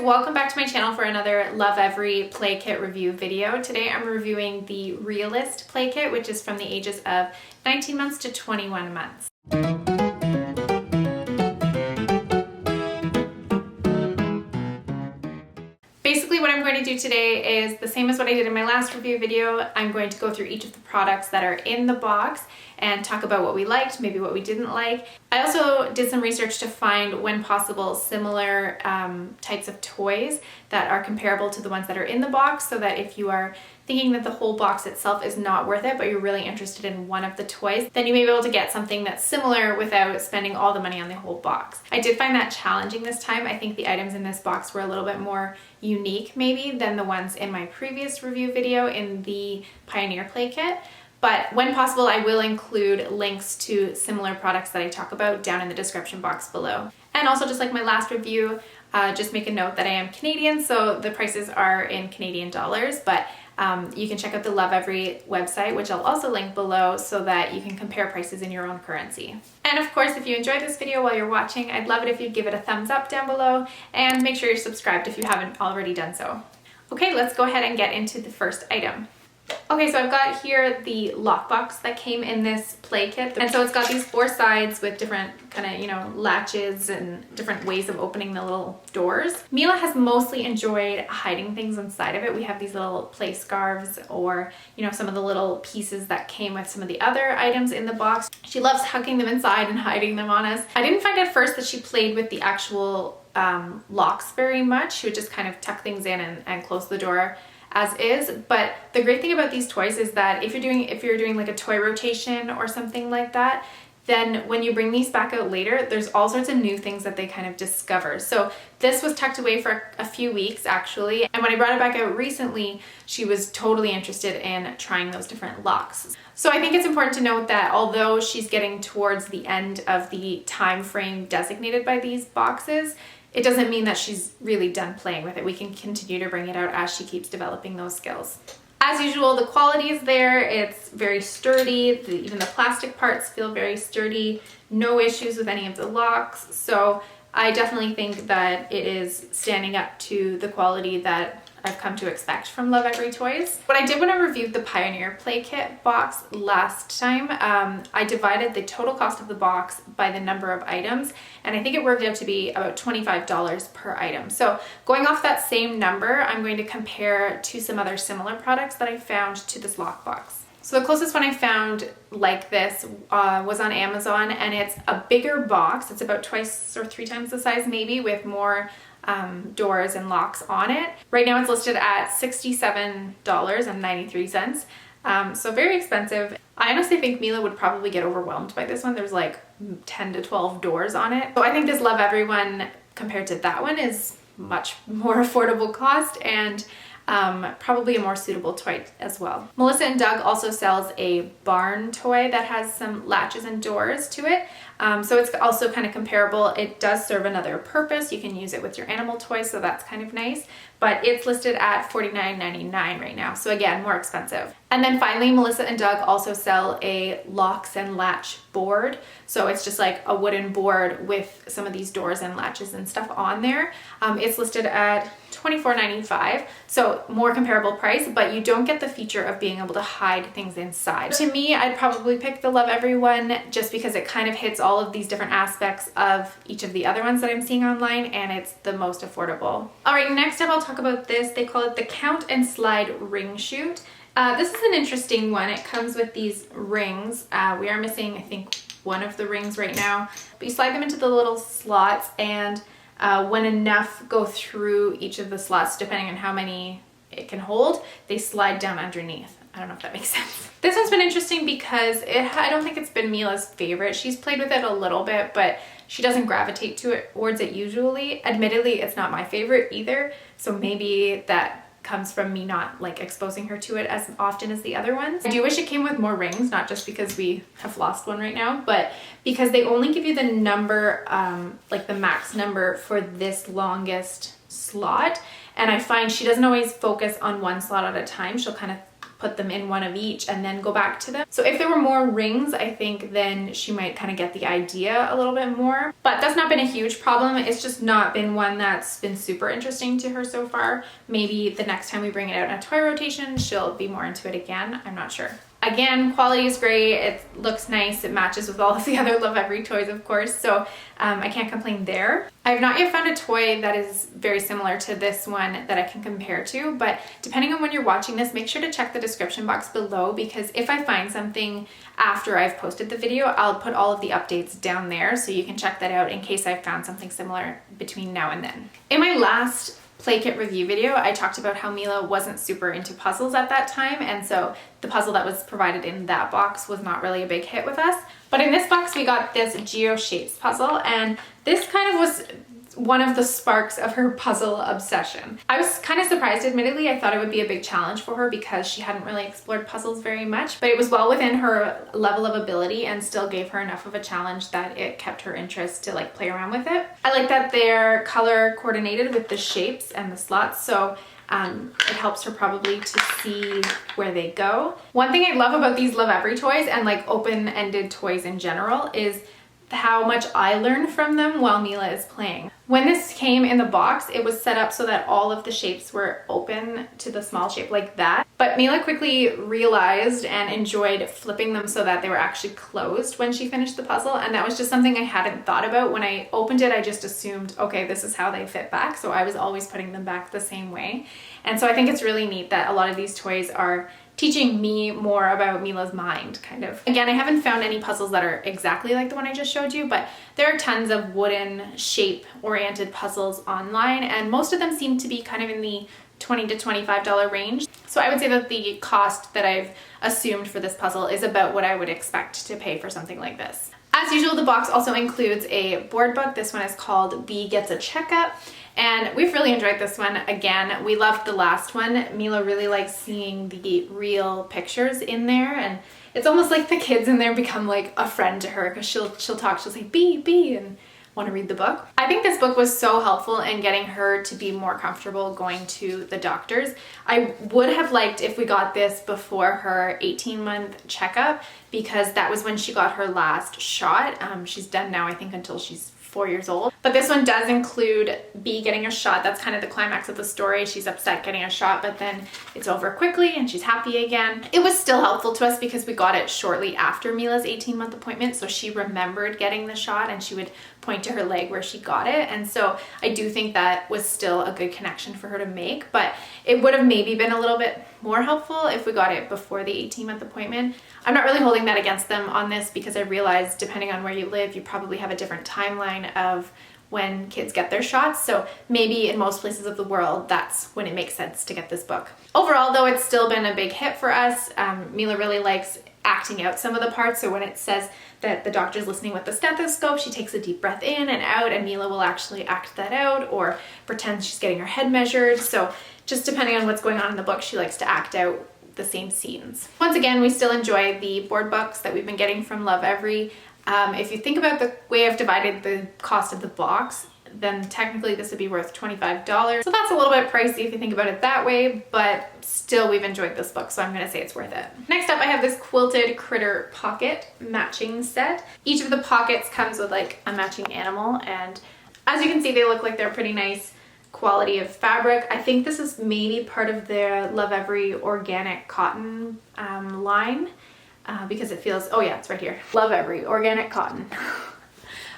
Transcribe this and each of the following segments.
welcome back to my channel for another Lovevery Play Kit review video. Today I'm reviewing the Realist Play Kit, which is from the ages of 19 months to 21 months. Basically what I'm going to do today is the same as what I did in my last review video. I'm going to go through each of the products that are in the box and talk about what we liked, maybe what we didn't like. I also did some research to find, when possible, similar types of toys that are comparable to the ones that are in the box, so that if you are thinking that the whole box itself is not worth it, but you're really interested in one of the toys, then you may be able to get something that's similar without spending all the money on the whole box. I did find that challenging this time. I think the items in this box were a little bit more unique maybe than the ones in my previous review video in the Pioneer Play Kit. But when possible, I will include links to similar products that I talk about down in the description box below. And also, just like my last review, just make a note that I am Canadian, so the prices are in Canadian dollars, but you can check out the Lovevery website, which I'll also link below, so that you can compare prices in your own currency. And of course, if you enjoyed this video while you're watching, I'd love it if you'd give it a thumbs up down below, and make sure you're subscribed if you haven't already done so. Okay, let's go ahead and get into the first item. Okay, so I've got here the lockbox that came in this play kit. And so it's got these four sides with different kind of, latches and different ways of opening the little doors. Mila has mostly enjoyed hiding things inside of it. We have these little play scarves or, some of the little pieces that came with some of the other items in the box. She loves hugging them inside and hiding them on us. I didn't find at first that she played with the actual locks very much. She would just kind of tuck things in and close the door as is. But the great thing about these toys is that if you're doing like a toy rotation or something like that, then when you bring these back out later, there's all sorts of new things that they kind of discover. So this was tucked away for a few weeks actually, and when I brought it back out recently, she was totally interested in trying those different locks. So I think it's important to note that although she's getting towards the end of the time frame designated by these boxes, it doesn't mean that she's really done playing with it. We can continue to bring it out as she keeps developing those skills. As usual, the quality is there. It's very sturdy. Even the plastic parts feel very sturdy. No issues with any of the locks. So I definitely think that it is standing up to the quality that I've come to expect from Lovevery toys. What I did when I reviewed the Pioneer Play Kit box last time, I divided the total cost of the box by the number of items, and I think it worked out to be about $25 per item. So going off that same number, I'm going to compare to some other similar products that I found to this lockbox. So the closest one I found like this was on Amazon, and it's a bigger box. It's about twice or three times the size maybe, with more doors and locks on it. Right now it's listed at $67.93. So very expensive. I honestly think Mila would probably get overwhelmed by this one. There's like 10 to 12 doors on it. So I think this Lovevery one compared to that one is much more affordable cost, and probably a more suitable toy as well. Melissa and Doug also sells a barn toy that has some latches and doors to it. So it's also kind of comparable. It does serve another purpose. You can use it with your animal toys, so that's kind of nice. But it's listed at $49.99 right now. So again, more expensive. And then finally, Melissa and Doug also sell a locks and latch board. So it's just like a wooden board with some of these doors and latches and stuff on there. It's listed at $24.95, so more comparable price, but you don't get the feature of being able to hide things inside. To me, I'd probably pick the Lovevery one just because it kind of hits all of these different aspects of each of the other ones that I'm seeing online, and it's the most affordable. All right, next up I'll talk about this. They call it the Count and Slide Ring Chute. This is an interesting one. It comes with these rings. We are missing, I think, one of the rings right now, but you slide them into the little slots, and when enough go through each of the slots, depending on how many it can hold, they slide down underneath. I don't know if that makes sense. This one's been interesting because I don't think it's been Mila's favorite. She's played with it a little bit, but she doesn't gravitate towards it usually. Admittedly, it's not my favorite either, so maybe that comes from me not like exposing her to it as often as the other ones. I do wish it came with more rings, not just because we have lost one right now, but because they only give you the number, like the max number for this longest slot. And I find she doesn't always focus on one slot at a time. She'll kind of put them in one of each and then go back to them. So if there were more rings, I think then she might kind of get the idea a little bit more. But that's not been a huge problem. It's just not been one that's been super interesting to her so far. Maybe the next time we bring it out in a toy rotation, she'll be more into it again. I'm not sure. Again, quality is great. It looks nice. It matches with all of the other Lovevery toys, of course, so I can't complain there. I have not yet found a toy that is very similar to this one that I can compare to, but depending on when you're watching this, make sure to check the description box below, because if I find something after I've posted the video, I'll put all of the updates down there so you can check that out in case I've found something similar between now and then. In my last Play Kit review video, I talked about how Mila wasn't super into puzzles at that time, and so the puzzle that was provided in that box was not really a big hit with us. But in this box we got this Geo Shapes puzzle, and this kind of was one of the sparks of her puzzle obsession. I was kind of surprised, admittedly. I thought it would be a big challenge for her because she hadn't really explored puzzles very much, but it was well within her level of ability and still gave her enough of a challenge that it kept her interest to like play around with it. I like that they're color coordinated with the shapes and the slots, so it helps her probably to see where they go. One thing I love about these Lovevery toys and like open-ended toys in general is how much I learn from them while Mila is playing. When this came in the box, it was set up so that all of the shapes were open to the small shape like that. But Mila quickly realized and enjoyed flipping them so that they were actually closed when she finished the puzzle. And that was just something I hadn't thought about. When I opened it, I just assumed, okay, this is how they fit back. So I was always putting them back the same way. And so I think it's really neat that a lot of these toys are teaching me more about Mila's mind, kind of. Again, I haven't found any puzzles that are exactly like the one I just showed you, but there are tons of wooden shape-oriented puzzles online, and most of them seem to be kind of in the $20 to $25 range. So I would say that the cost that I've assumed for this puzzle is about what I would expect to pay for something like this. As usual, the box also includes a board book. This one is called Bee Gets a Checkup, and we've really enjoyed this one. Again, we loved the last one. Mila really likes seeing the real pictures in there, and it's almost like the kids in there become like a friend to her, because she'll talk, she'll say bee, and want to read the book. I think this book was so helpful in getting her to be more comfortable going to the doctors. I would have liked if we got this before her 18-month checkup, because that was when she got her last shot. She's done now, I think, until she's 4 years old. But this one does include Bee getting a shot. That's kind of the climax of the story. She's upset getting a shot, but then it's over quickly and she's happy again. It was still helpful to us because we got it shortly after Mila's 18-month appointment, so she remembered getting the shot and she would point to her leg where she got it. And so I do think that was still a good connection for her to make, but it would have maybe been a little bit more helpful if we got it before the 18-month appointment. I'm not really holding that against them on this, because I realize depending on where you live, you probably have a different timeline of when kids get their shots. So maybe in most places of the world, that's when it makes sense to get this book. Overall, though, it's still been a big hit for us. Mila really likes acting out some of the parts. So when it says that the doctor's listening with the stethoscope, she takes a deep breath in and out, and Mila will actually act that out or pretend she's getting her head measured. So just depending on what's going on in the book, she likes to act out the same scenes. Once again, we still enjoy the board books that we've been getting from Lovevery. If you think about the way I've divided the cost of the box, then technically this would be worth $25. So that's a little bit pricey if you think about it that way, but still we've enjoyed this book, so I'm gonna say it's worth it. Next up, I have this quilted critter pocket matching set. Each of the pockets comes with like a matching animal, and as you can see, they look like they're pretty nice quality of fabric. I think this is maybe part of their Lovevery organic cotton line, because it feels, oh yeah, it's right here. Lovevery organic cotton.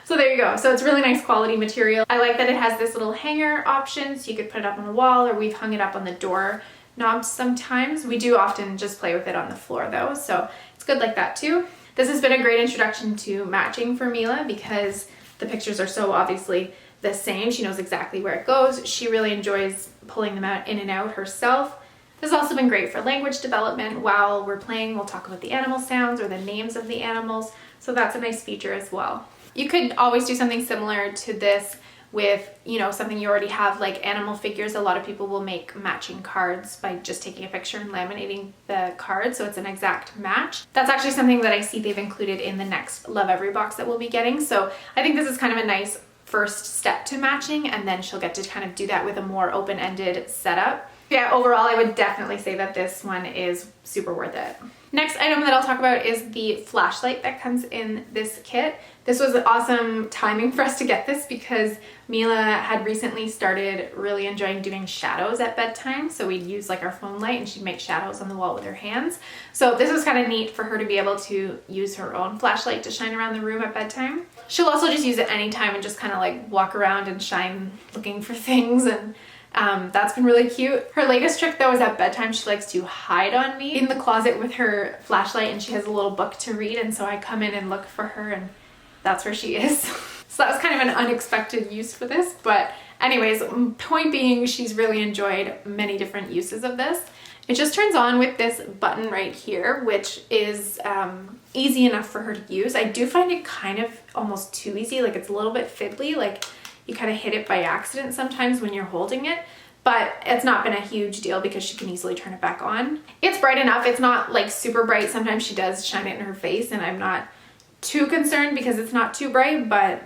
So there you go. So it's really nice quality material. I like that it has this little hanger option, so you could put it up on the wall, or we've hung it up on the door knobs sometimes. We do often just play with it on the floor though, so it's good like that too. This has been a great introduction to matching for Mila, because the pictures are so obviously the same. She knows exactly where it goes. She really enjoys pulling them out in and out herself. This has also been great for language development. While we're playing, we'll talk about the animal sounds or the names of the animals, so that's a nice feature as well. You could always do something similar to this with, you know, something you already have, like animal figures. A lot of people will make matching cards by just taking a picture and laminating the card so it's an exact match. That's actually something that I see they've included in the next Lovevery box that we'll be getting. So I think this is kind of a nice first step to matching, and then she'll get to kind of do that with a more open-ended setup. Yeah, overall, I would definitely say that this one is super worth it. Next item that I'll talk about is the flashlight that comes in this kit. This was awesome timing for us to get this because Mila had recently started really enjoying doing shadows at bedtime. So we'd use like our phone light and she'd make shadows on the wall with her hands. So this was kind of neat for her to be able to use her own flashlight to shine around the room at bedtime. She'll also just use it anytime and just kind of like walk around and shine looking for things, and that's been really cute. Her latest trick though is at bedtime she likes to hide on me in the closet with her flashlight, and she has a little book to read, and so I come in and look for her and that's where she is. So that was kind of an unexpected use for this, but anyways, point being, she's really enjoyed many different uses of this. It just turns on with this button right here, which is easy enough for her to use. I do find it kind of almost too easy, like it's a little bit fiddly, like you kind of hit it by accident sometimes when you're holding it, but it's not been a huge deal because she can easily turn it back on. It's bright enough. It's not like super bright. Sometimes she does shine it in her face and I'm not too concerned because it's not too bright, but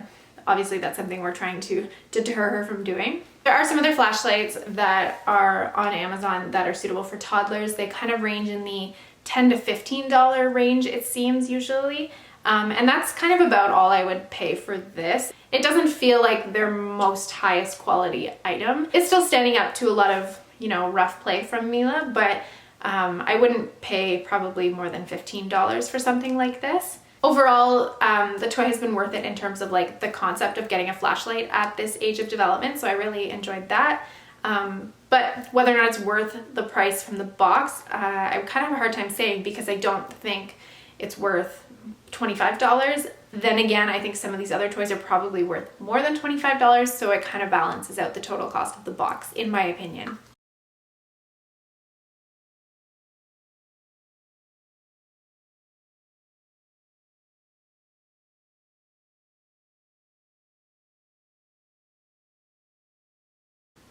obviously that's something we're trying to deter her from doing. There are some other flashlights that are on Amazon that are suitable for toddlers. They kind of range in the $10 to $15 range, it seems, usually. And that's kind of about all I would pay for this. It doesn't feel like their most highest quality item. It's still standing up to a lot of, you know, rough play from Mila, but I wouldn't pay probably more than $15 for something like this. Overall, the toy has been worth it in terms of like the concept of getting a flashlight at this age of development, so I really enjoyed that. But whether or not it's worth the price from the box, I kind of have a hard time saying because I don't think it's worth $25. Then again, I think some of these other toys are probably worth more than $25, so it kind of balances out the total cost of the box, in my opinion.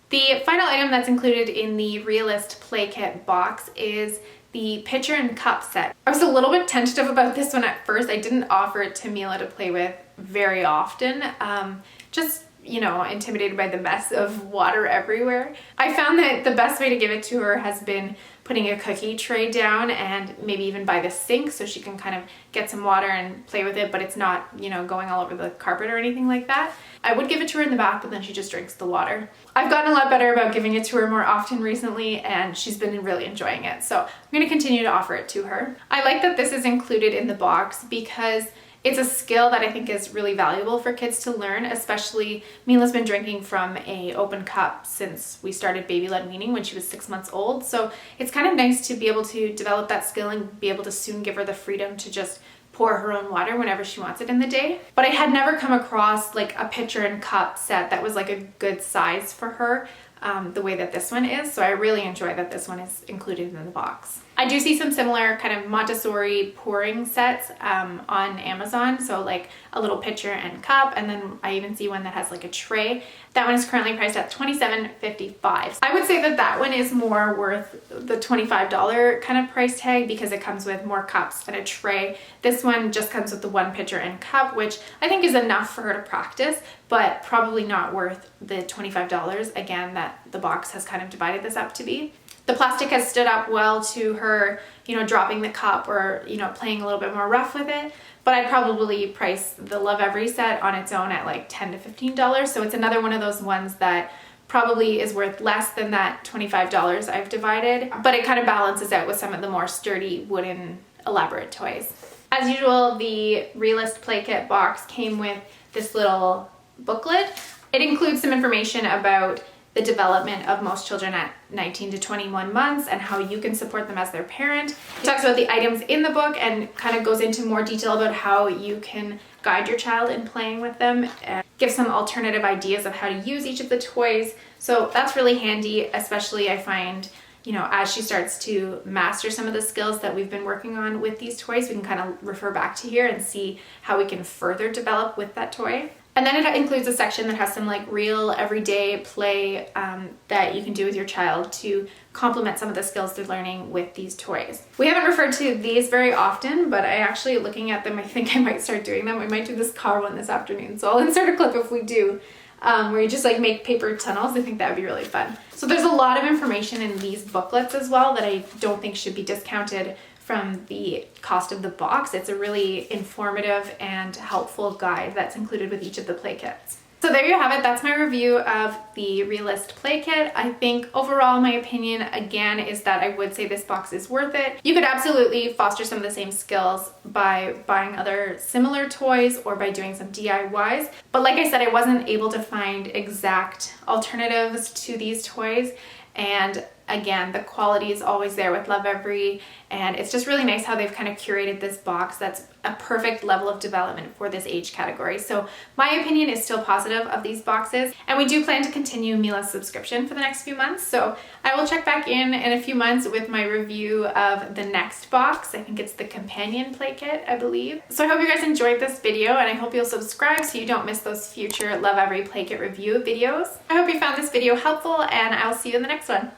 The final item that's included in the Realist Play Kit box is the pitcher and cup set. I was a little bit tentative about this one at first. I didn't offer it to Mila to play with very often, just, you know, intimidated by the mess of water everywhere. I found that the best way to give it to her has been putting a cookie tray down and maybe even by the sink so she can kind of get some water and play with it, but it's not, you know, going all over the carpet or anything like that. I would give it to her in the bath, but then she just drinks the water. I've gotten a lot better about giving it to her more often recently, and she's been really enjoying it. So I'm going to continue to offer it to her. I like that this is included in the box because it's a skill that I think is really valuable for kids to learn, especially Mila's been drinking from an open cup since we started baby-led weaning when she was 6 months old. So it's kind of nice to be able to develop that skill and be able to soon give her the freedom to just pour her own water whenever she wants it in the day. But I had never come across like a pitcher and cup set that was like a good size for her the way that this one is. So I really enjoy that this one is included in the box. I do see some similar kind of Montessori pouring sets on Amazon. So like a little pitcher and cup, and then I even see one that has like a tray. That one is currently priced at $27.55. I would say that that one is more worth the $25 kind of price tag because it comes with more cups and a tray. This one just comes with the one pitcher and cup, which I think is enough for her to practice, but probably not worth the $25 again that the box has kind of divided this up to be. The plastic has stood up well to her, you know, dropping the cup or, you know, playing a little bit more rough with it. But I'd probably price the Lovevery set on its own at like $10 to $15. So it's another one of those ones that probably is worth less than that $25 I've divided. But it kind of balances out with some of the more sturdy wooden elaborate toys. As usual, the Realist Play Kit box came with this little booklet. It includes some information about the development of most children at 19 to 21 months and how you can support them as their parent. It talks about the items in the book and kind of goes into more detail about how you can guide your child in playing with them and give some alternative ideas of how to use each of the toys. So that's really handy, especially I find, you know, as she starts to master some of the skills that we've been working on with these toys, we can kind of refer back to here and see how we can further develop with that toy. And then it includes a section that has some like real everyday play that you can do with your child to complement some of the skills they're learning with these toys. We haven't referred to these very often, but I actually, looking at them, I think I might start doing them. We might do this car one this afternoon, so I'll insert a clip if we do, where you just like make paper tunnels. I think that would be really fun. So there's a lot of information in these booklets as well that I don't think should be discounted from the cost of the box. It's a really informative and helpful guide that's included with each of the play kits. So there you have it. That's my review of the Realist Play Kit. I think overall my opinion again is that I would say this box is worth it. You could absolutely foster some of the same skills by buying other similar toys or by doing some DIYs. But like I said, I wasn't able to find exact alternatives to these toys. And again, the quality is always there with Lovevery, and it's just really nice how they've kind of curated this box that's a perfect level of development for this age category. So my opinion is still positive of these boxes, and we do plan to continue Mila's subscription for the next few months. So I will check back in a few months with my review of the next box. I think it's the companion play kit, I believe. So I hope you guys enjoyed this video, and I hope you'll subscribe so you don't miss those future Lovevery Play Kit review videos. I hope you found this video helpful, and I'll see you in the next one.